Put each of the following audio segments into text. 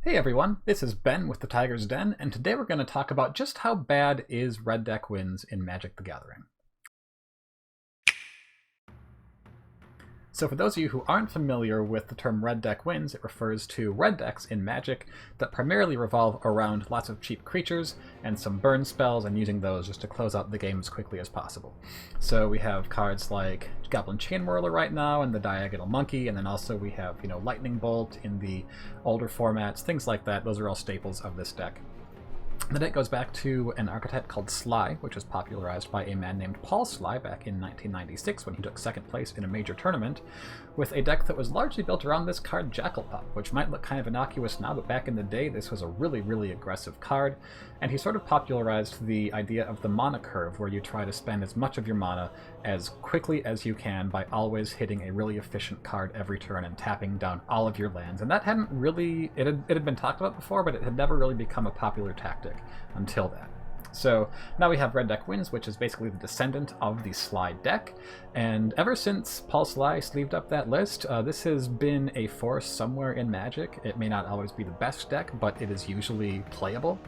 Hey everyone, this is Ben with the Tiger's Den, and today we're going to talk about just how bad is red deck wins in Magic the Gathering. So for those of you who aren't familiar with the term red deck wins, it refers to red decks in Magic that primarily revolve around lots of cheap creatures and some burn spells and using those just to close out the game as quickly as possible. So we have cards like Goblin Chainwhirler right now and the Diagonal Monkey, and then also we have, Lightning Bolt in the older formats, things like that. Those are all staples of this deck. The deck goes back to an archetype called Sly, which was popularized by a man named Paul Sly back in 1996 when he took second place in a major tournament, with a deck that was largely built around this card Jackalpup, which might look kind of innocuous now, but back in the day this was a really, really aggressive card, and he sort of popularized the idea of the mana curve, where you try to spend as much of your mana as quickly as you can by always hitting a really efficient card every turn and tapping down all of your lands. And that hadn't really, it had been talked about before, but it had never really become a popular tactic until that. So now we have Red Deck Wins, which is basically the descendant of the Sly deck, and ever since Paul Sly sleeved up that list, this has been a force somewhere in Magic. It may not always be the best deck, but it is usually playable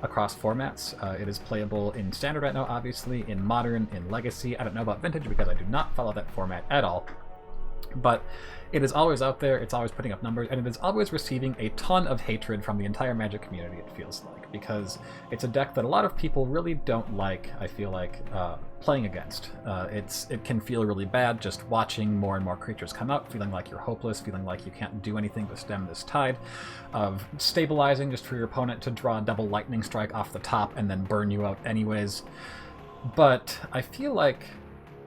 across formats. It is playable in Standard right now, obviously, in Modern, in Legacy. I don't know about Vintage because I do not follow that format at all. But it is always out there, it's always putting up numbers, and it is always receiving a ton of hatred from the entire Magic community, it feels like, because it's a deck that a lot of people really don't like, I feel like, playing against. It can feel really bad just watching more and more creatures come out, feeling like you're hopeless, feeling like you can't do anything to stem this tide of stabilizing just for your opponent to draw a double lightning strike off the top and then burn you out anyways. But I feel like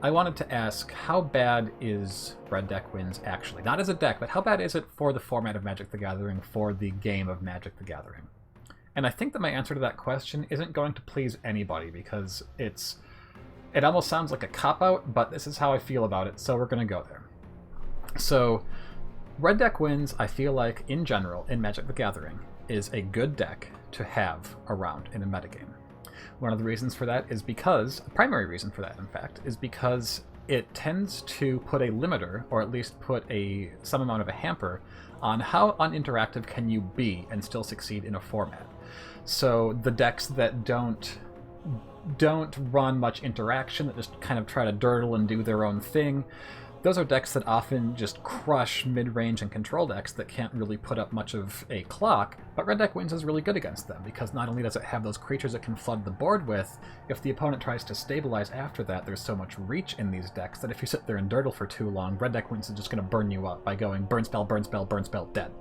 I wanted to ask, how bad is Red Deck Wins actually? Not as a deck, but how bad is it for the format of Magic the Gathering, for the game of Magic the Gathering? And I think that my answer to that question isn't going to please anybody, because it almost sounds like a cop-out, but this is how I feel about it, so we're going to go there. So, Red Deck Wins, I feel like, in general, in Magic the Gathering, is a good deck to have around in a metagame. One of the reasons for that is because, the primary reason for that, in fact, is because it tends to put a limiter, or at least put some amount of a hamper, on how uninteractive can you be and still succeed in a format. So the decks that don't run much interaction, that just kind of try to durdle and do their own thing, those are decks that often just crush mid-range and control decks that can't really put up much of a clock, but Red Deck Wins is really good against them, because not only does it have those creatures it can flood the board with, if the opponent tries to stabilize after that, there's so much reach in these decks that if you sit there and durdle for too long, Red Deck Wins is just going to burn you up by going burn spell, burn spell, burn spell, dead.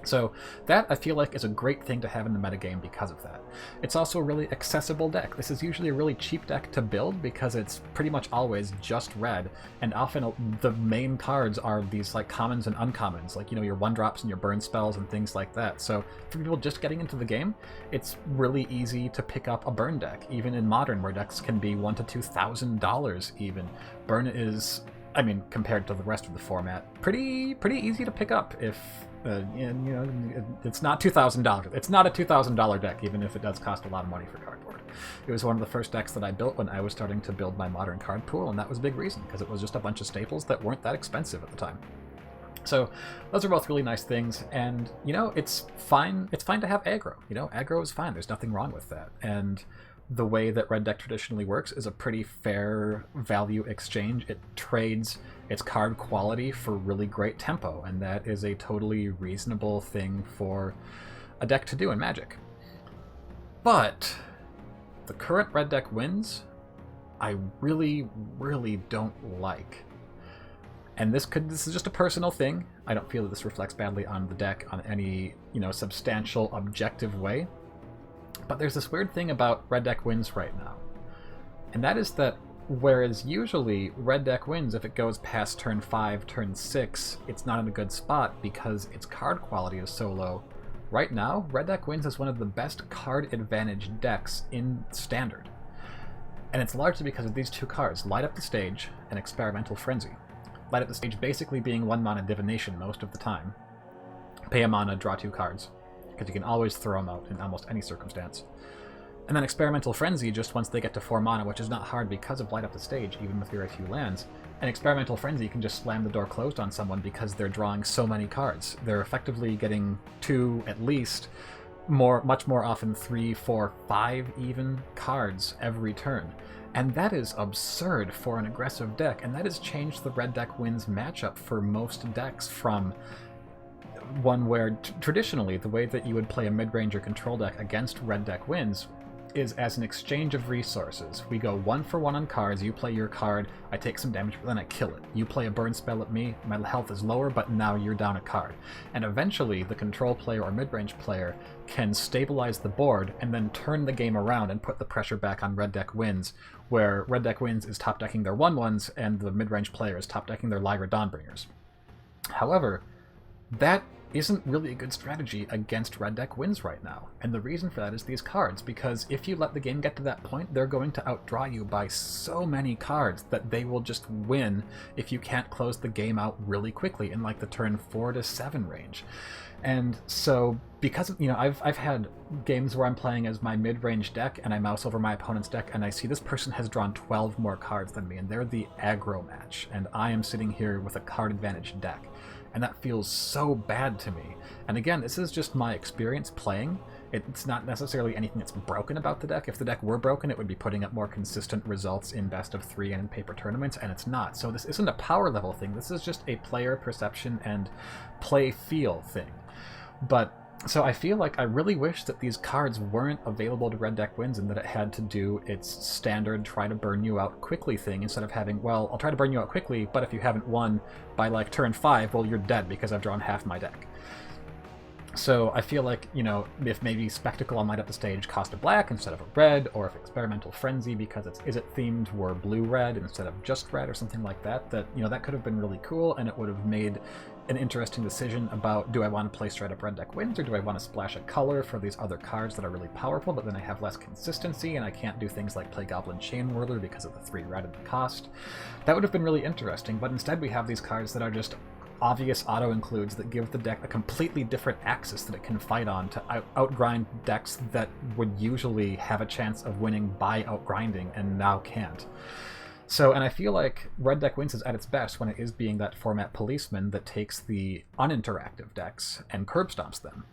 So that, I feel like, is a great thing to have in the metagame because of that. It's also a really accessible deck. This is usually a really cheap deck to build because it's pretty much always just red, and often the main cards are these like commons and uncommons, like, your 1-drops and your burn spells and things like that. So for people just getting into the game, it's really easy to pick up a burn deck, even in Modern, where decks can be $1,000 to $2,000 even. Burn is, compared to the rest of the format, pretty easy to pick up if it's not $2,000. It's not a $2,000 deck, even if it does cost a lot of money for cardboard. It was one of the first decks that I built when I was starting to build my Modern card pool, and that was a big reason, because it was just a bunch of staples that weren't that expensive at the time. So those are both really nice things, and it's fine. It's fine to have aggro. Aggro is fine. There's nothing wrong with that. And the way that Red Deck traditionally works is a pretty fair value exchange. It trades its card quality for really great tempo, and that is a totally reasonable thing for a deck to do in Magic. But the current Red Deck Wins, I really, really don't like. And this is just a personal thing. I don't feel that this reflects badly on the deck on any, substantial, objective way. But there's this weird thing about Red Deck Wins right now. And that is that whereas usually Red Deck Wins, if it goes past turn 5, turn 6, it's not in a good spot because its card quality is so low. Right now, Red Deck Wins is one of the best card advantage decks in Standard. And it's largely because of these two cards, Light Up the Stage and Experimental Frenzy. Light Up the Stage basically being 1-mana Divination most of the time. Pay a mana, draw 2 cards, because you can always throw them out in almost any circumstance. And then Experimental Frenzy, just once they get to 4 mana, which is not hard because of Light Up the Stage, even with very few lands, and Experimental Frenzy can just slam the door closed on someone because they're drawing so many cards. They're effectively getting 2, at least, much more often 3, 4, 5 even cards every turn. And that is absurd for an aggressive deck, and that has changed the red deck wins matchup for most decks from one where traditionally the way that you would play a mid-range or control deck against red deck wins is as an exchange of resources. We go 1 for 1 on cards, you play your card, I take some damage, but then I kill it. You play a burn spell at me, my health is lower, but now you're down a card. And eventually the control player or mid-range player can stabilize the board and then turn the game around and put the pressure back on red deck wins, where red deck wins is top decking their 1/1s and the mid-range player is top decking their Lyra Dawnbringers. However, that isn't really a good strategy against red deck wins right now. And the reason for that is these cards, because if you let the game get to that point, they're going to outdraw you by so many cards that they will just win if you can't close the game out really quickly in like the turn 4 to 7 range. And so, because, you know, I've had games where I'm playing as my mid-range deck and I mouse over my opponent's deck and I see this person has drawn 12 more cards than me and they're the aggro match and I am sitting here with a card advantage deck. And that feels so bad to me. And again, this is just my experience playing. It's not necessarily anything that's broken about the deck. If the deck were broken, it would be putting up more consistent results in best of 3 and in paper tournaments, and it's not. So this isn't a power level thing. This is just a player perception and play feel thing. But so I feel like I really wish that these cards weren't available to red deck wins and that it had to do its standard try to burn you out quickly thing instead of having, well, I'll try to burn you out quickly, but if you haven't won by like turn 5, well, you're dead because I've drawn half my deck. So I feel like, you know, if maybe Spectacle on Light Up the Stage cost a black instead of a red, or if Experimental Frenzy because it's Izzet themed were blue-red instead of just red or something like that, that, you know, that could have been really cool and it would have made an interesting decision about, do I want to play straight up red deck wins or do I want to splash a color for these other cards that are really powerful but then I have less consistency and I can't do things like play Goblin Chainwhirler because of the 3 red and the cost. That would have been really interesting, but instead we have these cards that are just obvious auto-includes that give the deck a completely different axis that it can fight on to outgrind decks that would usually have a chance of winning by outgrinding and now can't. So, and I feel like red deck wins is at its best when it is being that format policeman that takes the uninteractive decks and curb stomps them.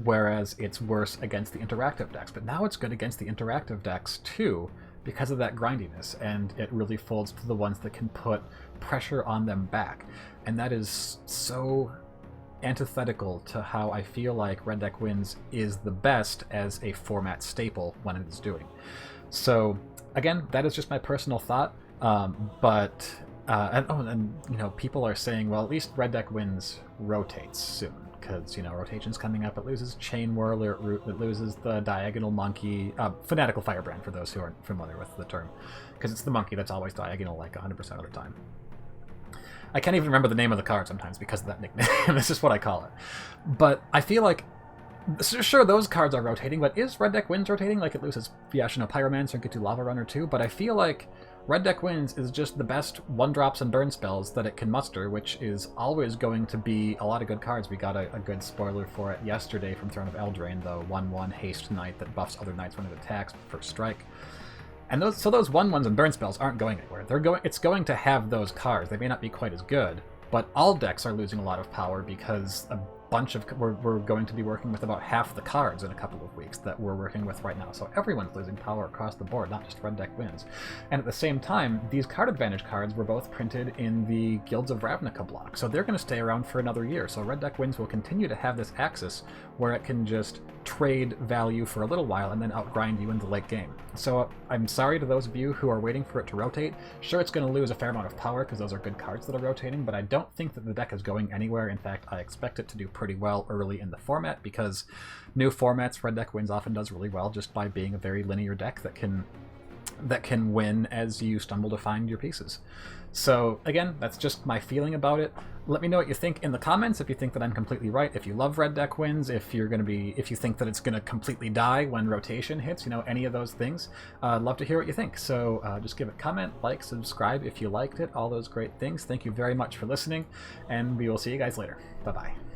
Whereas it's worse against the interactive decks. But now it's good against the interactive decks too, because of that grindiness, and it really folds to the ones that can put pressure on them back. And that is so antithetical to how I feel like red deck wins is the best as a format staple when it is doing. So again, that is just my personal thought, and you know, people are saying, well, at least red deck wins rotates soon, because, you know, rotation's coming up. It loses Chainwhirler, it loses the Diagonal Monkey, Fanatical Firebrand for those who aren't familiar with the term, because it's the monkey that's always diagonal like 100% of the time. I can't even remember the name of the card sometimes because of that nickname. This is what I call it. But I feel like, sure, those cards are rotating, but is red deck wins rotating? Like it loses Vyashino Pyromancer and Cthulhu Lava Runner too, but I feel like red deck wins is just the best 1-drops and burn spells that it can muster, which is always going to be a lot of good cards. We got a good spoiler for it yesterday from Throne of Eldraine, the 1/1 haste knight that buffs other knights when it attacks for strike. And those 1/1s and burn spells aren't going anywhere. It's going to have those cards. They may not be quite as good, but all decks are losing a lot of power because we're going to be working with about half the cards in a couple of weeks that we're working with right now. So everyone's losing power across the board, not just red deck wins. And at the same time, these card advantage cards were both printed in the Guilds of Ravnica block, so they're going to stay around for another year. So red deck wins will continue to have this axis where it can just trade value for a little while and then outgrind you in the late game. So I'm sorry to those of you who are waiting for it to rotate. Sure, it's going to lose a fair amount of power because those are good cards that are rotating, but I don't think that the deck is going anywhere. In fact, I expect it to do pretty well early in the format, because new formats, red deck wins often does really well just by being a very linear deck that can win as you stumble to find your pieces. So again, that's just my feeling about it. Let me know what you think in the comments, if you think that I'm completely right, if you love red deck wins, if you think that it's gonna completely die when rotation hits, you know, any of those things. I'd love to hear what you think. So just give it a comment, like, subscribe if you liked it, all those great things. Thank you very much for listening, and we will see you guys later. Bye-bye.